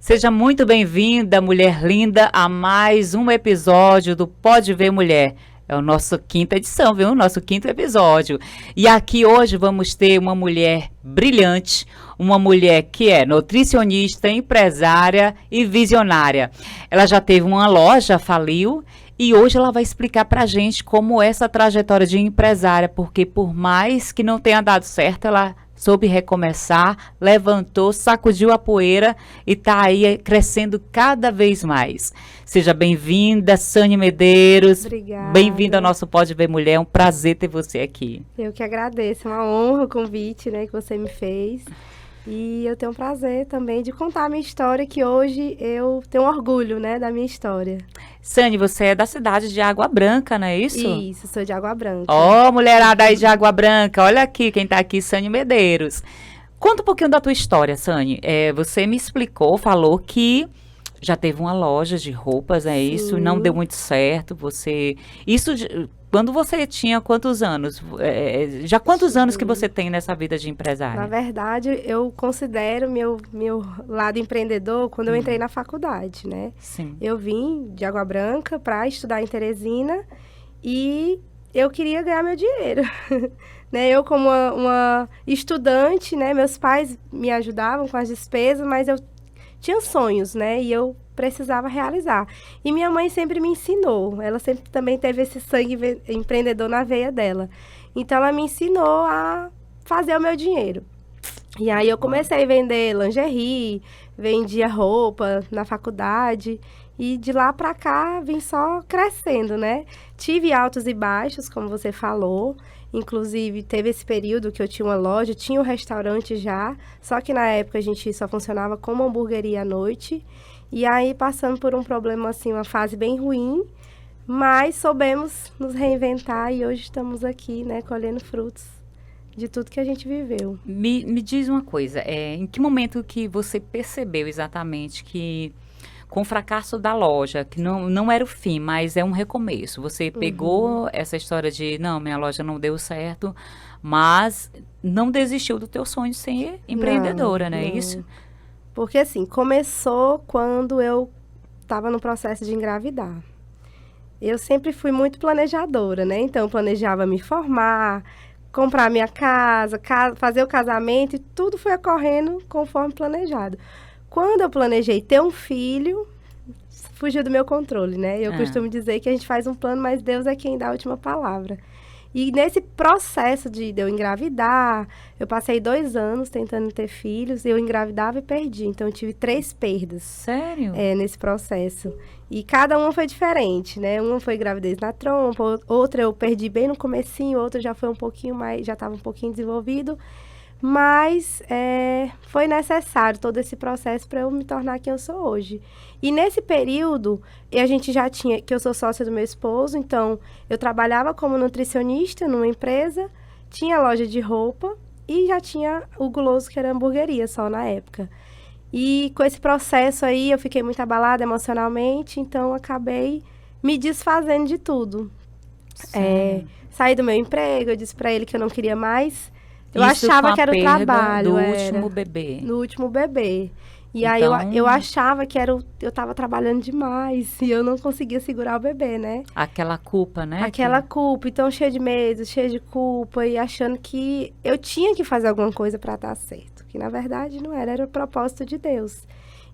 Seja muito bem-vinda, mulher linda, a mais um episódio do Pode Ver Mulher. É o nosso quinta edição, viu? Nosso quinto episódio. E aqui hoje vamos ter uma mulher brilhante, uma mulher que é nutricionista, empresária e visionária. Ela já teve uma loja, faliu, e hoje ela vai explicar pra gente como é essa trajetória de empresária, porque por mais que não tenha dado certo, ela soube recomeçar, levantou, sacudiu a poeira e está aí crescendo cada vez mais. Seja bem-vinda, Sânia Medeiros. Obrigada. Bem-vinda ao nosso Pode Ver Mulher. É um prazer ter você aqui. Eu que agradeço. É uma honra o convite, que você me fez. E eu tenho um prazer também de contar a minha história, que hoje eu tenho orgulho, da minha história. Sânia, você é da cidade de Água Branca, não é isso? Isso, sou de Água Branca. Ó, mulherada aí de Água Branca, olha aqui, quem tá aqui, Sânia Medeiros. Conta um pouquinho da tua história, Sânia. Você me explicou, falou que já teve uma loja de roupas, é isso? Não deu muito certo, quando você tinha quantos anos? Já quantos anos que você tem nessa vida de empresária? Na verdade, eu considero meu lado empreendedor quando eu entrei na faculdade, Sim. Eu vim de Água Branca para estudar em Teresina e eu queria ganhar meu dinheiro. Eu, como uma estudante, meus pais me ajudavam com as despesas, mas eu tinha sonhos, e eu precisava realizar. E minha mãe sempre me ensinou, ela sempre também teve esse sangue empreendedor na veia dela. Então, ela me ensinou a fazer o meu dinheiro. E aí, eu comecei a vender lingerie, vendia roupa na faculdade, e de lá para cá, vim só crescendo, Tive altos e baixos, como você falou. Inclusive, teve esse período que eu tinha uma loja, tinha um restaurante já, só que na época a gente só funcionava como hamburgueria à noite. E aí, passando por um problema, assim, uma fase bem ruim, mas soubemos nos reinventar e hoje estamos aqui, colhendo frutos de tudo que a gente viveu. Me diz uma coisa, em que momento que você percebeu exatamente que com o fracasso da loja, que não era o fim, mas é um recomeço. Você pegou essa história de, não, minha loja não deu certo, mas não desistiu do teu sonho de ser empreendedora, não é isso? Porque, assim, começou quando eu estava no processo de engravidar. Eu sempre fui muito planejadora, Então, eu planejava me formar, comprar minha casa, fazer o casamento, e tudo foi ocorrendo conforme planejado. Quando eu planejei ter um filho, fugiu do meu controle, Eu costumo dizer que a gente faz um plano, mas Deus é quem dá a última palavra. E nesse processo de eu engravidar, eu passei 2 anos tentando ter filhos, eu engravidava e perdi. Então, eu tive 3 perdas. Sério? Nesse processo. E cada uma foi diferente, Uma foi gravidez na trompa, outra eu perdi bem no comecinho, outra já foi um pouquinho mais, já estava um pouquinho desenvolvido. Mas foi necessário todo esse processo para eu me tornar quem eu sou hoje. E nesse período, a gente já tinha, que eu sou sócia do meu esposo, então eu trabalhava como nutricionista numa empresa, tinha loja de roupa e já tinha o Guloso, que era hamburgueria só na época. E com esse processo aí, eu fiquei muito abalada emocionalmente, então acabei me desfazendo de tudo. Saí do meu emprego, eu disse para ele que eu não queria mais. Eu achava que era o trabalho. Do último bebê. No último bebê. E então, aí eu achava que eu estava trabalhando demais e eu não conseguia segurar o bebê, Aquela culpa, Aquela culpa. Então, cheia de medo, cheia de culpa e achando que eu tinha que fazer alguma coisa para dar certo. Que, na verdade, não era o propósito de Deus.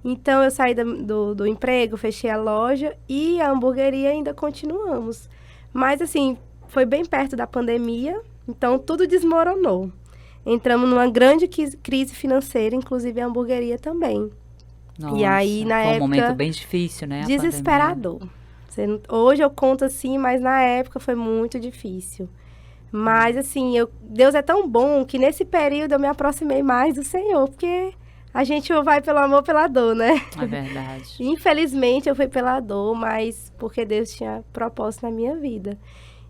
Então, eu saí do emprego, fechei a loja e a hamburgueria ainda continuamos. Mas, assim, foi bem perto da pandemia, então tudo desmoronou. Entramos numa grande crise financeira, inclusive a hamburgueria também. Nossa, e aí, na época... Foi um momento bem difícil, Desesperador. Hoje eu conto assim, mas na época foi muito difícil. Mas, assim, Deus é tão bom que nesse período eu me aproximei mais do Senhor, porque a gente vai pelo amor, pela dor, É verdade. Infelizmente, eu fui pela dor, mas porque Deus tinha propósito na minha vida.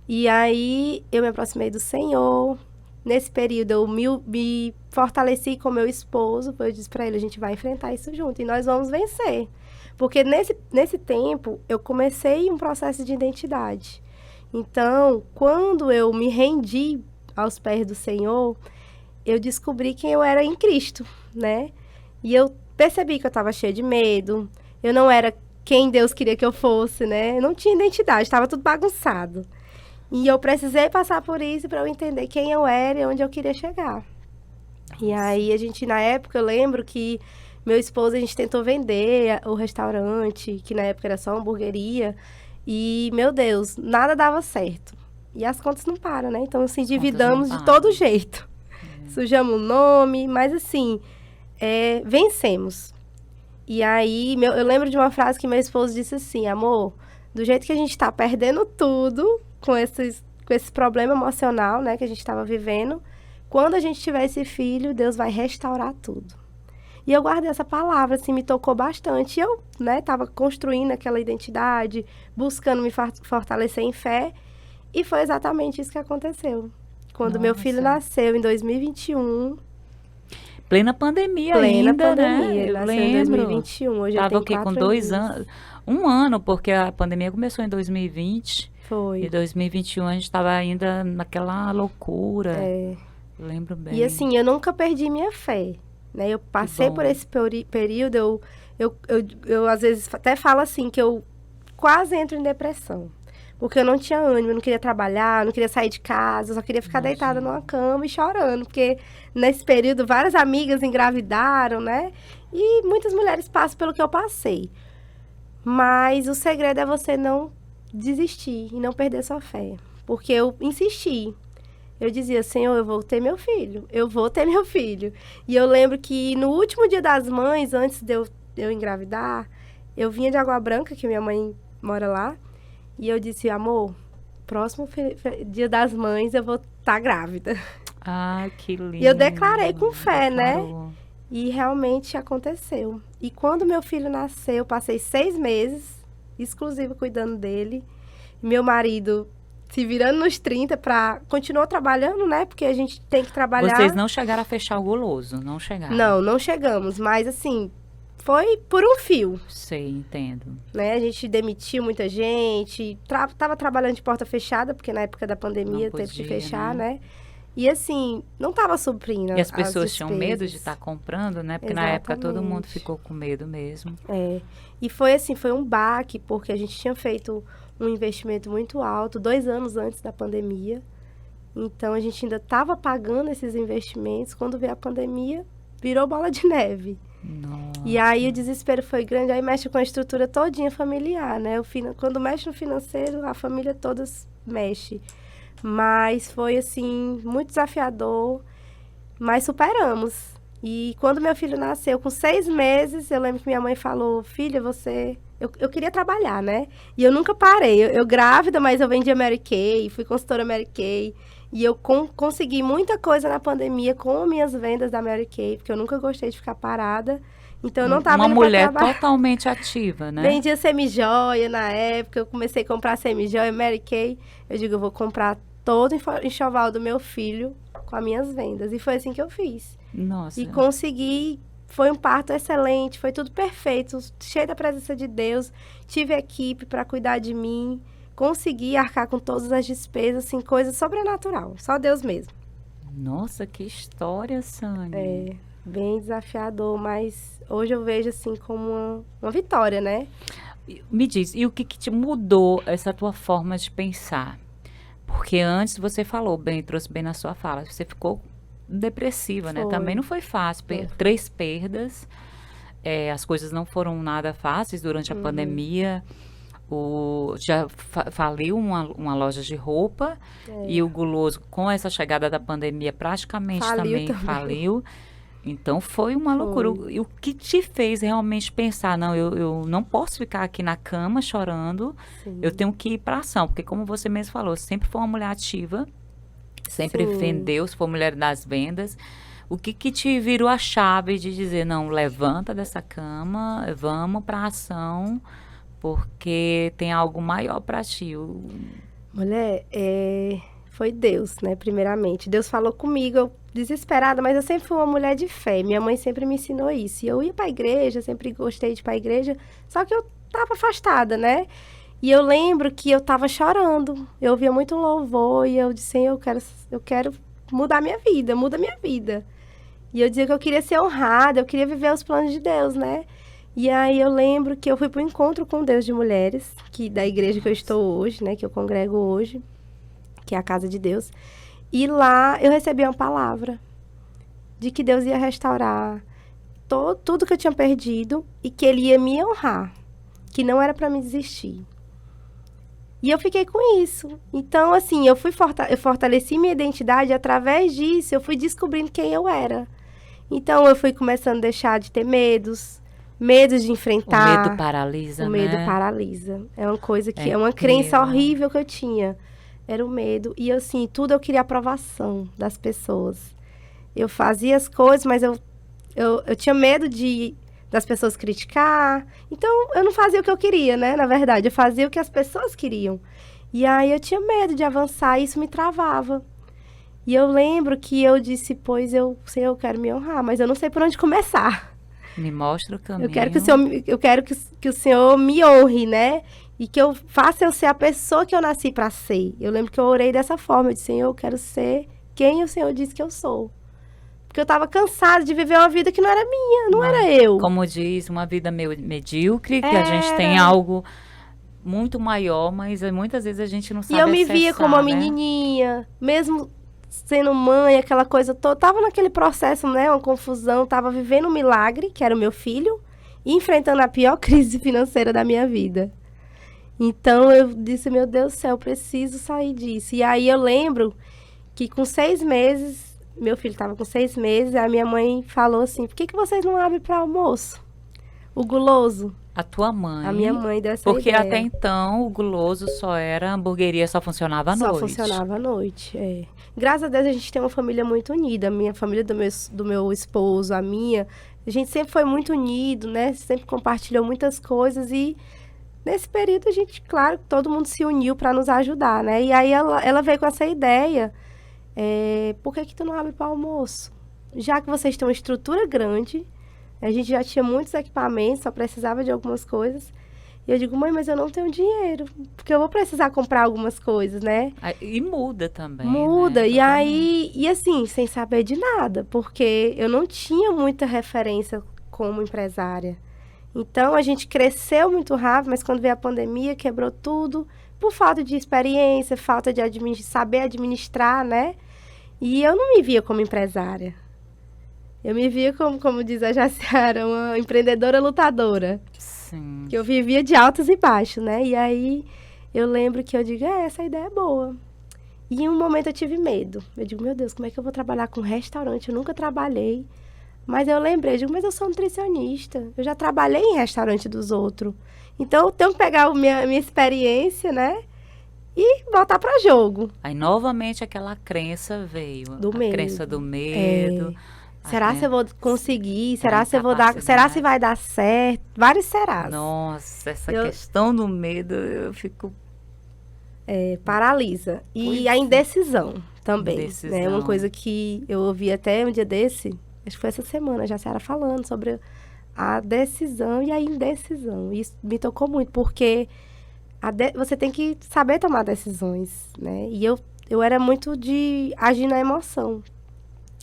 E aí, eu me aproximei do Senhor. Nesse período, eu me fortaleci com meu esposo. Eu disse para ele, a gente vai enfrentar isso junto e nós vamos vencer. Porque nesse tempo, eu comecei um processo de identidade. Então, quando eu me rendi aos pés do Senhor, eu descobri quem eu era em Cristo, E eu percebi que eu estava cheia de medo, eu não era quem Deus queria que eu fosse, né? Eu não tinha identidade, estava tudo bagunçado. E eu precisei passar por isso para eu entender quem eu era e onde eu queria chegar. E aí, na época, eu lembro que meu esposo, a gente tentou vender o restaurante, que na época era só uma hamburgueria. E, meu Deus, nada dava certo. E as contas não param, né? Então, assim, endividamos de todo jeito. Sujamos o nome, mas assim, vencemos. E aí, eu lembro de uma frase que meu esposo disse assim: amor, do jeito que a gente tá perdendo tudo, com esse problema emocional, né, que a gente estava vivendo, quando a gente tiver esse filho, Deus vai restaurar tudo. E eu guardei essa palavra, assim, me tocou bastante. E eu, né, tava construindo aquela identidade, buscando me fortalecer em fé, e foi exatamente isso que aconteceu. Quando meu filho nasceu em 2021... Plena pandemia ainda, né? Ele nasceu em 2021, hoje tava ele tem 4 com 2 anos. 1 ano, porque a pandemia começou em 2020. Foi. E 2021 a gente estava ainda naquela loucura. Eu lembro bem. E assim, eu nunca perdi minha fé, né? Eu passei por esse período, eu às vezes até falo assim, que eu quase entro em depressão. Porque eu não tinha ânimo, eu não queria trabalhar, não queria sair de casa, eu só queria ficar deitada numa cama e chorando. Porque nesse período várias amigas engravidaram, né? E muitas mulheres passam pelo que eu passei. Mas o segredo é você não desistir e não perder sua fé. Porque eu insisti. Eu dizia, Senhor, eu vou ter meu filho. Eu vou ter meu filho. E eu lembro que no último dia das mães, antes de eu engravidar, eu vinha de Água Branca, que minha mãe mora lá. E eu disse, amor, próximo dia das mães eu vou estar grávida. Ah, que lindo. E eu declarei com fé, né? E realmente aconteceu. E quando meu filho nasceu, eu passei 6 meses exclusivo cuidando dele. Meu marido se virando nos 30 continuou trabalhando, né? Porque a gente tem que trabalhar. Vocês não chegaram a fechar o Guloso, não chegaram? Não chegamos. Mas assim, foi por um fio. Sei, entendo. Né? A gente demitiu muita gente. Tava trabalhando de porta fechada, porque na época da pandemia teve que fechar, né? E assim, não estava suprindo. E as pessoas tinham medo de estar comprando, né? Porque na época todo mundo ficou com medo mesmo. E foi assim, foi um baque, porque a gente tinha feito um investimento muito alto, 2 anos antes da pandemia. Então, a gente ainda estava pagando esses investimentos. Quando veio a pandemia, virou bola de neve. Nossa. E aí, o desespero foi grande. Aí, mexe com a estrutura todinha familiar, né? Quando mexe no financeiro, a família toda mexe. Mas foi, assim, muito desafiador. Mas superamos. E quando meu filho nasceu, com 6 meses, eu lembro que minha mãe falou, filha, você... Eu queria trabalhar, né? E eu nunca parei. Eu grávida, mas eu vendia Mary Kay, fui consultora Mary Kay. E eu consegui muita coisa na pandemia com minhas vendas da Mary Kay, porque eu nunca gostei de ficar parada. Então, eu não estava indo pra mulher trabalhar. Totalmente ativa, né? Vendia semijoia na época, eu comecei a comprar semijoia, Mary Kay. Eu digo, eu vou comprar todo o enxoval do meu filho com as minhas vendas. E foi assim que eu fiz. Nossa. E consegui... Foi um parto excelente, foi tudo perfeito, cheio da presença de Deus. Tive equipe para cuidar de mim, consegui arcar com todas as despesas, assim, coisa sobrenatural, só Deus mesmo. Nossa, que história, Sânia. Bem desafiador, mas hoje eu vejo, assim, como uma vitória, né? Me diz, e o que te mudou essa tua forma de pensar? Porque antes você falou bem, trouxe bem na sua fala, você ficou depressiva, né? Também não foi fácil. 3 perdas. As coisas não foram nada fáceis durante a pandemia. Já faliu uma loja de roupa. E o Guloso, com essa chegada da pandemia, praticamente também faliu. Então, foi uma loucura. E o que te fez realmente pensar, não, eu não posso ficar aqui na cama chorando. Sim. Eu tenho que ir para ação. Porque, como você mesmo falou, sempre foi uma mulher ativa. Sempre vendeu, se for mulher das vendas. O que te virou a chave de dizer, não, levanta dessa cama, vamos para ação, porque tem algo maior para ti? Mulher, foi Deus, né, primeiramente. Deus falou comigo, eu desesperada, mas eu sempre fui uma mulher de fé. Minha mãe sempre me ensinou isso. E eu ia para a igreja, sempre gostei de ir para a igreja, só que eu estava afastada, né? E eu lembro que eu estava chorando. Eu ouvia muito louvor e eu disse, eu quero mudar minha vida, muda minha vida. E eu dizia que eu queria ser honrada, eu queria viver os planos de Deus, né? E aí eu lembro que eu fui para o encontro com Deus de Mulheres, que da igreja que eu estou hoje, né? Que eu congrego hoje, que é a Casa de Deus. E lá eu recebi uma palavra de que Deus ia restaurar tudo que eu tinha perdido e que Ele ia me honrar, que não era para me desistir. E eu fiquei com isso. Então, assim, eu fortaleci minha identidade, através disso eu fui descobrindo quem eu era. Então, eu fui começando a deixar de ter medos de enfrentar. O medo paralisa, O né? medo paralisa. É uma coisa que é uma crença horrível que eu tinha. Era o medo. E, assim, tudo eu queria aprovação das pessoas. Eu fazia as coisas, mas eu tinha medo das pessoas criticar. Então, eu não fazia o que eu queria, né? Na verdade, eu fazia o que as pessoas queriam. E aí, eu tinha medo de avançar e isso me travava. E eu lembro que eu disse, pois Senhor, eu quero me honrar, mas eu não sei por onde começar. Me mostra o caminho. Eu quero que o Senhor me honre, né? E que eu faça eu ser a pessoa que eu nasci para ser. Eu lembro que eu orei dessa forma. Eu disse, Senhor, eu quero ser quem o Senhor disse que eu sou. Porque eu estava cansada de viver uma vida que não era minha, não era eu. Como diz, uma vida medíocre, que a gente tem algo muito maior, mas muitas vezes a gente não sabe E eu me acessar, via como uma né? menininha, mesmo sendo mãe, aquela coisa toda. Tava naquele processo, né? Uma confusão. Tava vivendo um milagre, que era o meu filho, e enfrentando a pior crise financeira da minha vida. Então, eu disse, meu Deus do céu, eu preciso sair disso. E aí, eu lembro que com 6 meses, meu filho estava com 6 meses, a minha mãe falou assim, por que vocês não abrem para almoço? O guloso. A tua mãe. A minha mãe deu essa Porque ideia. até então, o guloso só era, a hamburgueria só funcionava à noite. Só funcionava à noite, é. Graças a Deus, a gente tem uma família muito unida. A minha família do meu esposo, a minha. A gente sempre foi muito unido, né? Sempre compartilhou muitas coisas e nesse período a gente, claro, todo mundo se uniu para nos ajudar, né? E aí ela veio com essa ideia, por que tu não abre para almoço? Já que vocês têm uma estrutura grande, a gente já tinha muitos equipamentos, só precisava de algumas coisas. E eu digo, mãe, mas eu não tenho dinheiro, porque eu vou precisar comprar algumas coisas, né? E muda também, Muda, né? e aí, e assim, sem saber de nada, porque eu não tinha muita referência como empresária. Então, a gente cresceu muito rápido, mas quando veio a pandemia, quebrou tudo, por falta de experiência, falta de saber administrar, né? E eu não me via como empresária. Eu me via como diz a Jaciara, uma empreendedora lutadora. Sim. Que eu vivia de altos e baixos, né? E aí, eu lembro que eu digo, essa ideia é boa. E em um momento eu tive medo. Eu digo, meu Deus, como é que eu vou trabalhar com restaurante? Eu nunca trabalhei. Mas eu lembrei, digo, mas eu sou nutricionista. Eu já trabalhei em restaurante dos outros. Então, eu tenho que pegar a minha experiência, né? E voltar para jogo. Aí, novamente, aquela crença veio. Do medo. Crença do medo. Será se eu vou conseguir? Será se eu vou dar? Será se vai dar certo? Vários serás. Nossa, essa questão do medo, eu fico... Paralisa. E a indecisão também. Né? Uma coisa que eu ouvi até um dia desse, acho que foi essa semana, já a Ciara falando sobre a decisão e a indecisão. Isso me tocou muito, porque você tem que saber tomar decisões, né? E eu era muito de agir na emoção.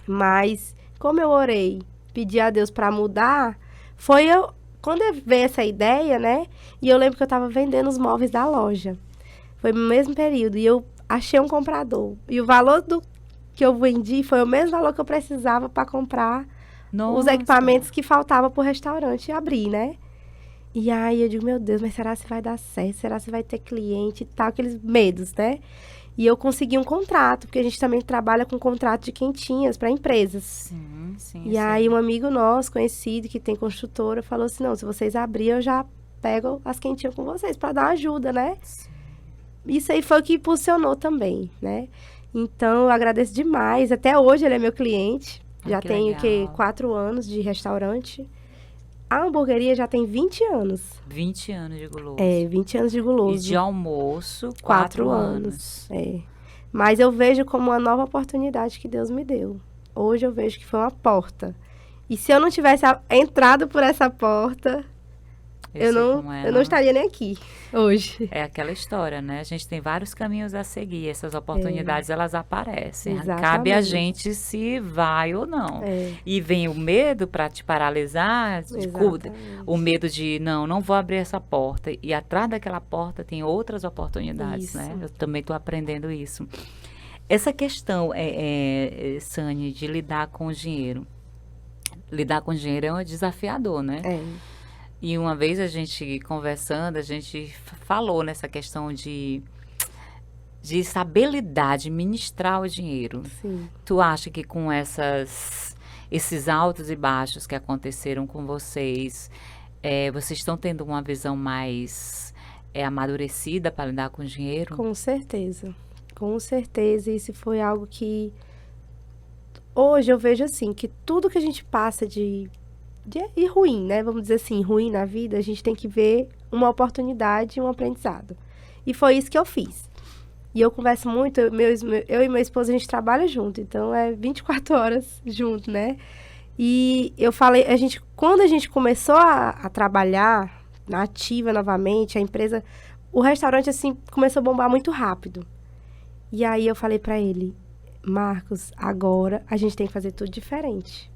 Mas, como eu orei, pedi a Deus para mudar, quando eu veio essa ideia, né? E eu lembro que eu estava vendendo os móveis da loja. Foi no mesmo período. E eu achei um comprador. E o valor que eu vendi foi o mesmo valor que eu precisava para comprar os equipamentos que faltavam para o restaurante abrir, né? E aí eu digo, meu Deus, mas será se vai dar certo? Será se vai ter cliente e tal? Aqueles medos, né? E eu consegui um contrato, porque a gente também trabalha com contrato de quentinhas para empresas. Sim. E aí um amigo nosso, conhecido, que tem construtora, falou assim, não, se vocês abrirem, eu já pego as quentinhas com vocês para dar uma ajuda, né? Sim. Isso aí foi o que impulsionou também, né? Então, eu agradeço demais. Até hoje ele é meu cliente. Já tenho, 4 anos de restaurante. A hamburgueria já tem 20 anos. 20 anos de guloso. 20 anos de guloso. E de almoço, 4 anos. Mas eu vejo como uma nova oportunidade que Deus me deu. Hoje eu vejo que foi uma porta. E se eu não tivesse entrado por essa porta... Eu sei como é, eu não estaria nem aqui hoje. É aquela história, né? A gente tem vários caminhos a seguir. Essas oportunidades, elas aparecem. Cabe a Exatamente. gente se vai ou não. É, E vem o medo para te paralisar, exatamente. o medo de, não vou abrir essa porta. E atrás daquela porta tem outras oportunidades, né? Isso. Eu também estou aprendendo isso. Essa questão, Sani, de lidar com o dinheiro. Lidar com o dinheiro é um desafiador, né? É, E uma vez a gente conversando, a gente falou nessa questão de saber lidar, de administrar o dinheiro. sim. Tu acha que com esses altos e baixos que aconteceram com vocês, vocês estão tendo uma visão mais amadurecida para lidar com o dinheiro? Com certeza. Com certeza. Isso foi algo que hoje eu vejo assim, que tudo que a gente passa de e ruim, né? Vamos dizer assim, ruim na vida, a gente tem que ver uma oportunidade e um aprendizado. E foi isso que eu fiz. E eu converso muito, eu e meu esposo, a gente trabalha junto, então é 24 horas junto, né? E eu falei, quando a gente começou a trabalhar na ativa novamente, a empresa, o restaurante, assim, começou a bombar muito rápido. E aí eu falei pra ele, Marcos, agora a gente tem que fazer tudo diferente.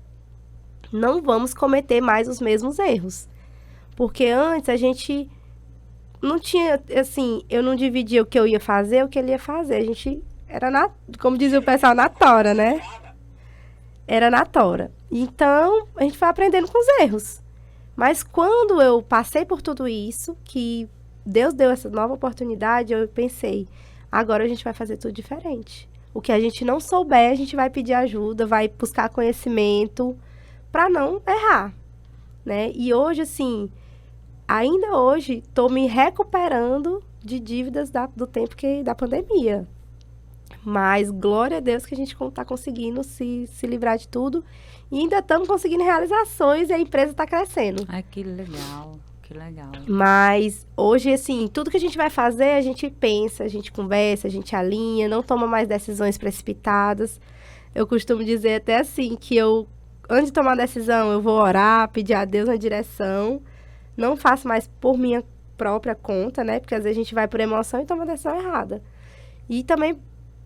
Não vamos cometer mais os mesmos erros. Porque antes a gente não tinha, assim, eu não dividia o que eu ia fazer, o que ele ia fazer. A gente era, como dizia o pessoal, na tora, né? Era na tora. Então, a gente foi aprendendo com os erros. Mas quando eu passei por tudo isso, que Deus deu essa nova oportunidade, eu pensei, agora a gente vai fazer tudo diferente. O que a gente não souber, a gente vai pedir ajuda, vai buscar conhecimento, para não errar, né? E hoje, assim, ainda hoje, estou me recuperando de dívidas do tempo da pandemia. Mas, glória a Deus que a gente está conseguindo se livrar de tudo. E ainda estamos conseguindo realizações e a empresa está crescendo. Ai, que legal, que legal. Mas, hoje, assim, tudo que a gente vai fazer, a gente pensa, a gente conversa, a gente alinha, não toma mais decisões precipitadas. Eu costumo dizer até assim, que antes de tomar decisão, eu vou orar, pedir a Deus uma direção. Não faço mais por minha própria conta, né? Porque às vezes a gente vai por emoção e toma a decisão errada. E também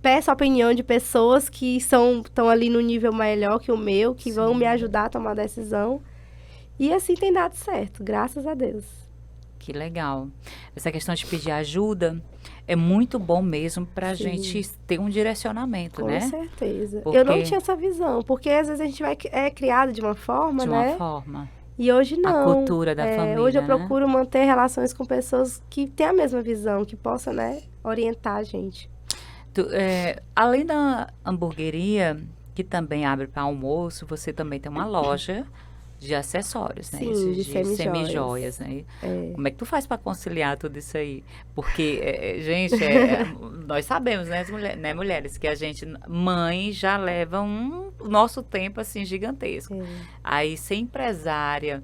peço a opinião de pessoas que estão ali no nível melhor que o meu, que vão me ajudar a tomar a decisão. E assim tem dado certo, graças a Deus. Que legal. Essa questão de pedir ajuda é muito bom mesmo para a gente ter um direcionamento, Com né? certeza. Porque... Eu não tinha essa visão, porque às vezes a gente é criado de uma forma, né? De uma forma. E hoje não. A cultura da família, hoje eu né? procuro manter relações com pessoas que têm a mesma visão, que possam, né, orientar a gente. Além da hamburgueria, que também abre para almoço, você também tem uma loja de acessórios, né? Sim, de semi-joias, né? Como é que tu faz para conciliar tudo isso aí? Porque, gente, nós sabemos, né, mulheres, que a gente, mãe, já leva o nosso tempo, assim, gigantesco. Aí, ser empresária,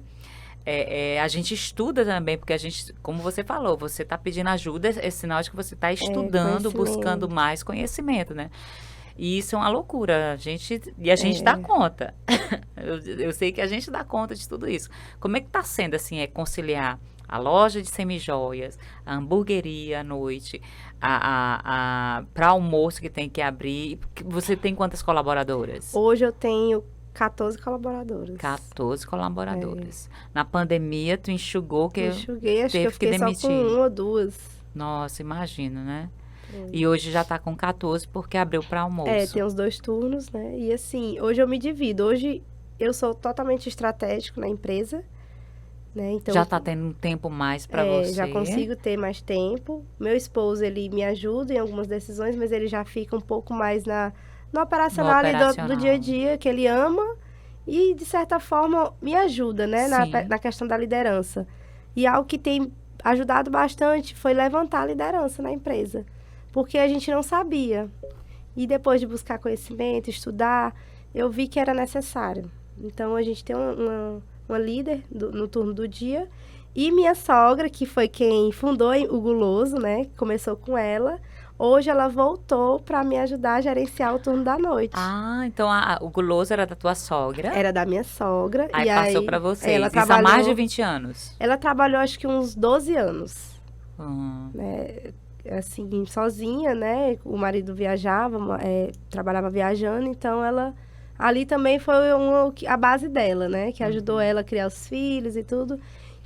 a gente estuda também, porque a gente, como você falou, você está pedindo ajuda, é sinal de que você está estudando, buscando mais conhecimento, né? E isso é uma loucura, a gente dá conta. Eu sei que a gente dá conta de tudo isso. Como é que está sendo, assim, conciliar a loja de semijoias, a hamburgueria à noite, para almoço que tem que abrir? Você tem quantas colaboradoras? Hoje eu tenho 14 colaboradores. 14 colaboradores. Na pandemia, tu enxugou que enxuguei, acho que eu teve que fiquei demitir. só com 1 ou 2. Nossa, imagina, né? E hoje já tá com 14 porque abriu para almoço. Tem os 2 turnos, né? E assim, hoje eu me divido. Hoje eu sou totalmente estratégico na empresa, né? Então, já tá tendo um tempo mais para você. Já consigo ter mais tempo. Meu esposo, ele me ajuda em algumas decisões, mas ele já fica um pouco mais no operacional, ali do dia a dia, que ele ama. E, de certa forma, me ajuda, né? Na questão da liderança. E algo que tem ajudado bastante foi levantar a liderança na empresa. Porque a gente não sabia. E depois de buscar conhecimento, estudar, eu vi que era necessário. Então, a gente tem uma líder no turno do dia. E minha sogra, que foi quem fundou o Guloso, né? Começou com ela. Hoje ela voltou para me ajudar a gerenciar o turno da noite. Ah, então o guloso era da tua sogra. Era da minha sogra. Aí passou para vocês. Ela Isso há mais de 20 anos. Ela trabalhou acho que uns 12 anos. Né? Assim, sozinha, né? O marido viajava, trabalhava viajando, então ela... Ali também foi a base dela, né? Que ajudou ela a criar os filhos e tudo.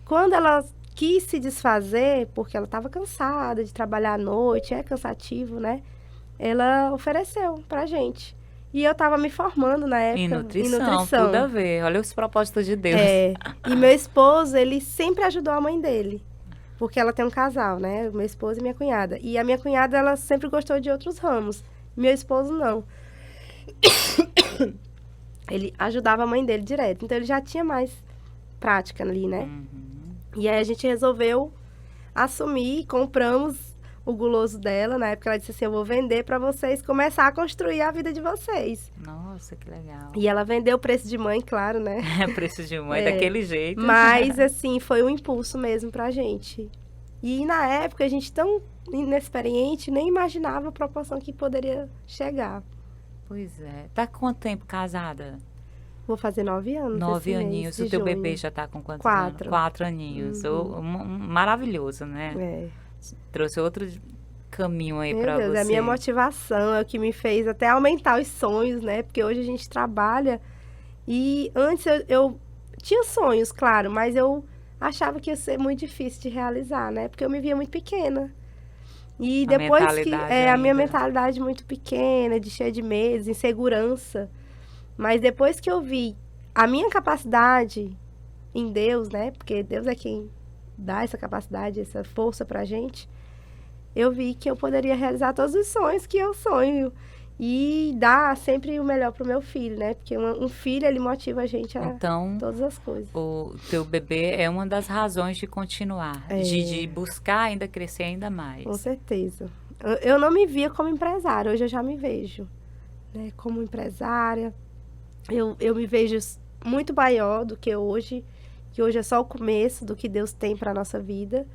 Quando ela quis se desfazer, porque ela estava cansada de trabalhar à noite, é cansativo, né? Ela ofereceu pra gente. E eu estava me formando na época em nutrição. Tudo a ver. Olha os propósitos de Deus. E meu esposo, ele sempre ajudou a mãe dele. Porque ela tem um casal, né? Meu esposo e minha cunhada. E a minha cunhada, ela sempre gostou de outros ramos. Meu esposo, não. Ele ajudava a mãe dele direto. Então, ele já tinha mais prática ali, né? E aí, a gente resolveu assumir. Compramos o guloso dela. Na época, ela disse assim, eu vou vender para vocês começar a construir a vida de vocês. Nossa, que legal. E ela vendeu o preço de mãe, claro, né? Preço de mãe, daquele jeito. Mas, assim, foi um impulso mesmo pra gente. E, na época, a gente tão inexperiente, nem imaginava a proporção que poderia chegar. Pois é. Tá com quanto tempo casada? Vou fazer 9 anos. 9 aninhos. O teu bebê já tá com quantos anos? 4 aninhos. Maravilhoso, né? Trouxe outro caminho aí pra você. É a minha motivação, é o que me fez até aumentar os sonhos, né? Porque hoje a gente trabalha e antes eu tinha sonhos, claro, mas eu achava que ia ser muito difícil de realizar, né? Porque eu me via muito pequena. E depois que a minha mentalidade muito pequena, cheia de medos, insegurança. Mas depois que eu vi a minha capacidade em Deus, né? Porque Deus é quem dá essa capacidade, essa força pra gente. Eu vi que eu poderia realizar todos os sonhos que eu sonho. E dar sempre o melhor pro meu filho, né? Porque um filho, ele motiva a gente a todas as coisas. O teu bebê é uma das razões de continuar. De buscar ainda crescer ainda mais. Com certeza. Eu não me via como empresária. Hoje eu já me vejo, né? Como empresária. Eu me vejo muito maior do que hoje. Que hoje é só o começo do que Deus tem pra nossa vida.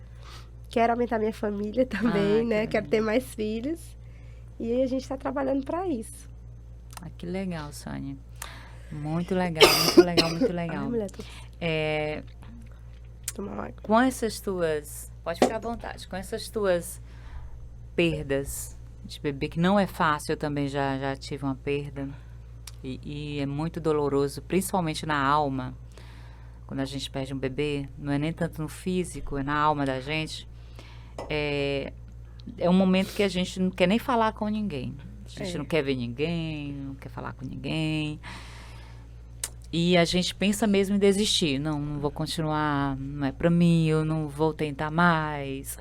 Quero aumentar minha família também, né? Quero ter mais filhos. E a gente está trabalhando para isso. Que legal, Sônia. Muito legal, muito legal, muito legal. Ai, mulher, com essas tuas... Pode ficar à vontade. Com essas tuas perdas de bebê, que não é fácil, eu também já tive uma perda. E é muito doloroso, principalmente na alma. Quando a gente perde um bebê, não é nem tanto no físico, é na alma da gente. É um momento que a gente não quer nem falar com ninguém. A gente não quer ver ninguém, não quer falar com ninguém. E a gente pensa mesmo em desistir. Não vou continuar, não é pra mim, eu não vou tentar mais.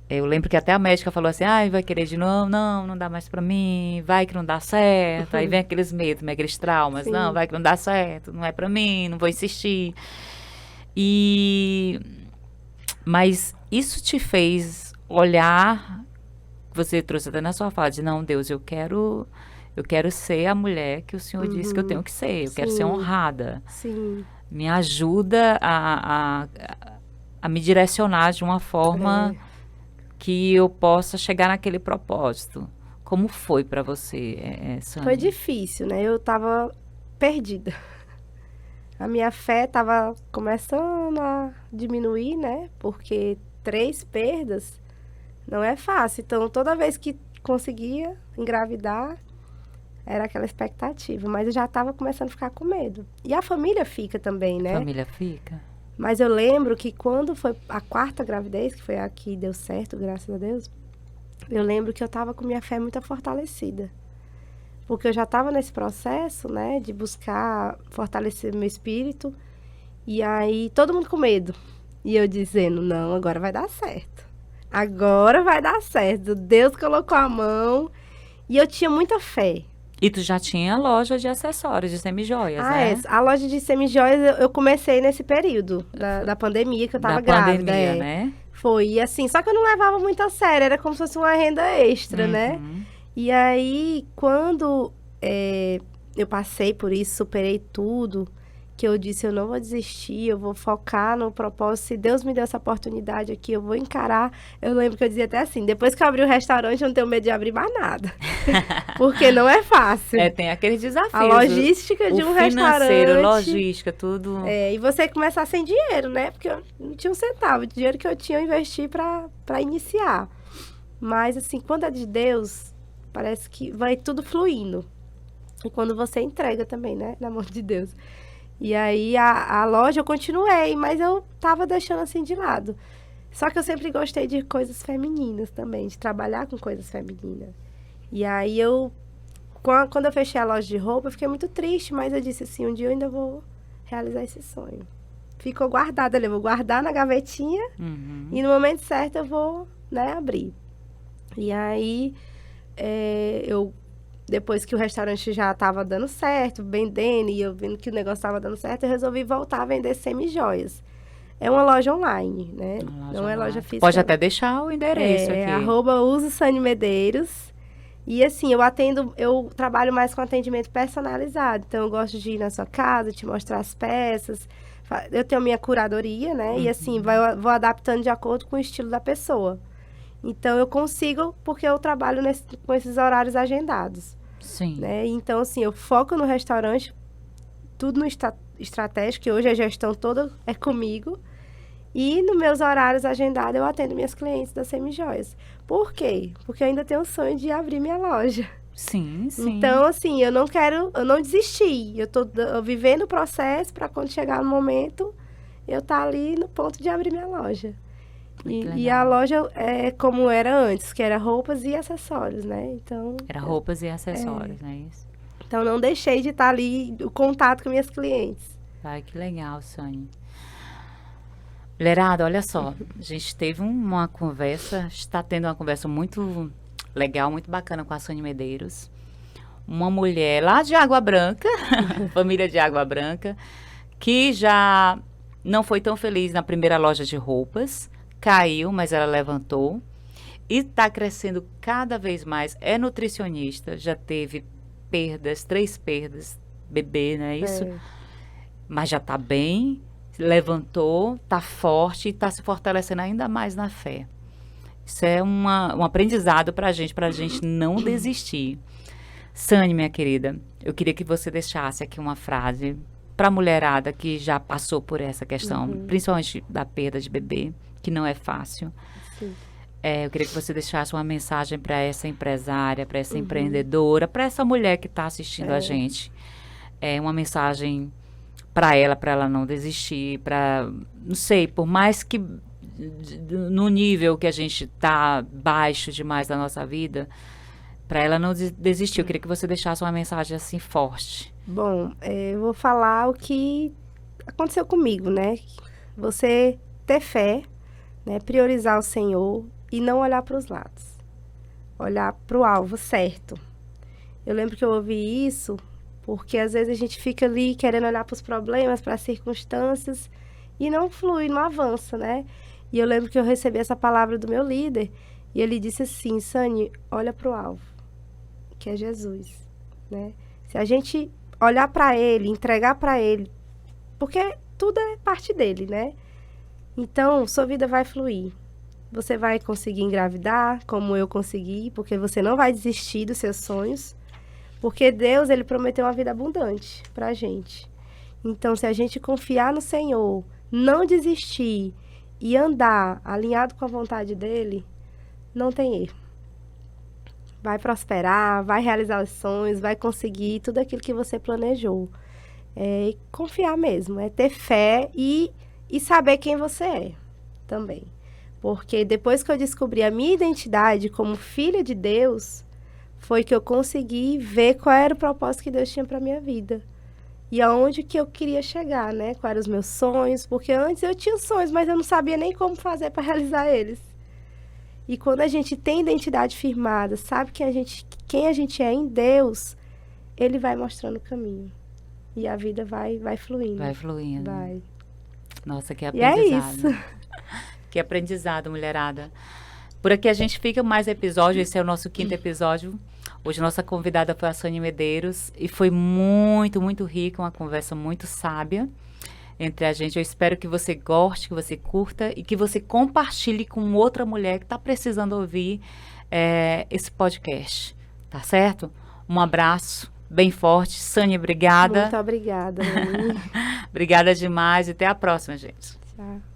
Eu lembro que até a médica falou assim, vai querer de novo? Não dá mais pra mim, vai que não dá certo. Aí vem aqueles medos, aqueles traumas. Sim. Não, vai que não dá certo, não é pra mim, não vou insistir. Mas isso te fez olhar, você trouxe até na sua fala, de não, Deus, eu quero ser a mulher que o Senhor disse que eu tenho que ser, eu quero ser honrada. Sim. Me ajuda a me direcionar de uma forma que eu possa chegar naquele propósito. Como foi para você, Sônia? Foi difícil, né? Eu tava perdida. A minha fé tava começando a diminuir, né? Porque 3 perdas não é fácil. Então, toda vez que conseguia engravidar, era aquela expectativa. Mas eu já estava começando a ficar com medo. E a família fica também, né? A família fica. Mas eu lembro que quando foi a 4ª gravidez, que foi a que deu certo, graças a Deus, eu lembro que eu estava com minha fé muito fortalecida. Porque eu já estava nesse processo, né? De buscar fortalecer meu espírito. E aí, todo mundo com medo. E eu dizendo, não, agora vai dar certo. Agora vai dar certo. Deus colocou a mão. E eu tinha muita fé. E tu já tinha loja de acessórios, de semijoias, né? A loja de semijoias eu comecei nesse período da pandemia, que eu tava grávida. Da pandemia, né? Foi, e assim, só que eu não levava muito a sério, era como se fosse uma renda extra, né? E aí, quando eu passei por isso, superei tudo, que eu disse, eu não vou desistir, eu vou focar no propósito. Se Deus me deu essa oportunidade aqui, eu vou encarar. Eu lembro que eu dizia até assim, depois que eu abri o restaurante, eu não tenho medo de abrir mais nada. Porque não é fácil. Tem aqueles desafios. A logística de um restaurante. Logística, tudo. E você começar sem dinheiro, né? Porque eu não tinha um centavo. O dinheiro que eu tinha, eu investi para iniciar. Mas, assim, quando é de Deus, parece que vai tudo fluindo. E quando você entrega também, né? Na mão de Deus. E aí, a loja eu continuei, mas eu tava deixando assim de lado. Só que eu sempre gostei de coisas femininas também, de trabalhar com coisas femininas. E aí, quando eu fechei a loja de roupa, eu fiquei muito triste, mas eu disse assim, um dia eu ainda vou realizar esse sonho. Ficou guardado ali, eu vou guardar na gavetinha e no momento certo eu vou, né, abrir. E aí, depois que o restaurante já estava dando certo, vendendo, e eu vendo que o negócio estava dando certo, eu resolvi voltar a vender semi-joias. É uma loja online, né? Não é loja física. Pode até deixar o endereço aqui. @uso_Sani_Medeiros. E assim, eu trabalho mais com atendimento personalizado. Então, eu gosto de ir na sua casa, te mostrar as peças. Eu tenho minha curadoria, né? E assim, vou adaptando de acordo com o estilo da pessoa. Então, eu consigo, porque eu trabalho com esses horários agendados. Sim. Né? Então, assim, eu foco no restaurante, tudo no estratégico, que hoje a gestão toda é comigo. E nos meus horários agendados, eu atendo minhas clientes das semi-joias. Por quê? Porque eu ainda tenho o sonho de abrir minha loja. Sim, sim. Então, assim, eu não desisti. Eu tô vivendo o processo para quando chegar no momento, eu estar ali no ponto de abrir minha loja. E a loja é como era antes, que era roupas e acessórios, né? Então, era roupas e acessórios, não é isso? Então, não deixei de estar ali, o contato com minhas clientes. Ai, que legal, Sani. Lerado, olha só, a gente teve uma conversa, está tendo uma conversa muito legal, muito bacana com a Sani Medeiros. Uma mulher lá de Água Branca, família de Água Branca, que já não foi tão feliz na primeira loja de roupas, caiu, mas ela levantou e está crescendo cada vez mais. É nutricionista, já teve 3 perdas, bebê, não é isso? Mas já está bem, levantou, está forte e está se fortalecendo ainda mais na fé. Isso é um aprendizado para a gente não desistir. Sani, minha querida, eu queria que você deixasse aqui uma frase para a mulherada que já passou por essa questão, principalmente da perda de bebê, que não é fácil. Sim. Eu queria que você deixasse uma mensagem para essa empresária, para essa empreendedora, para essa mulher que está assistindo a gente. Uma mensagem para ela não desistir, não sei, por mais que no nível que a gente está baixo demais da nossa vida, para ela não desistir. Eu queria que você deixasse uma mensagem assim forte. Bom, eu vou falar o que aconteceu comigo, né? Você ter fé, né? Priorizar o Senhor e não olhar para os lados. Olhar para o alvo certo. Eu lembro que eu ouvi isso porque às vezes a gente fica ali querendo olhar para os problemas, para as circunstâncias e não flui, não avança, né? E eu lembro que eu recebi essa palavra do meu líder e ele disse assim, Sani, olha para o alvo, que é Jesus, né? Se a gente olhar para ele, entregar para ele, porque tudo é parte dele, né? Então, sua vida vai fluir. Você vai conseguir engravidar, como eu consegui, porque você não vai desistir dos seus sonhos, porque Deus, ele prometeu uma vida abundante pra gente. Então, se a gente confiar no Senhor, não desistir e andar alinhado com a vontade dele, não tem erro. Vai prosperar, vai realizar os sonhos, vai conseguir tudo aquilo que você planejou. É confiar mesmo, é ter fé e saber quem você é também. Porque depois que eu descobri a minha identidade como filha de Deus, foi que eu consegui ver qual era o propósito que Deus tinha para minha vida. E aonde que eu queria chegar, né? Quais eram os meus sonhos, porque antes eu tinha sonhos, mas eu não sabia nem como fazer para realizar eles. E quando a gente tem identidade firmada, sabe quem a gente é em Deus, ele vai mostrando o caminho. E a vida vai fluindo. Vai fluindo. Vai. Nossa, que aprendizado. E é isso. Que aprendizado, mulherada. Por aqui a gente fica mais episódio. Esse é o nosso 5º episódio. Hoje nossa convidada foi a Sânia Medeiros e foi muito, muito rica, uma conversa muito sábia entre a gente. Eu espero que você goste, que você curta e que você compartilhe com outra mulher que está precisando ouvir esse podcast, tá certo? Um abraço bem forte. Sânia, obrigada. Muito obrigada, Lani. Obrigada demais e até a próxima, gente. Tchau.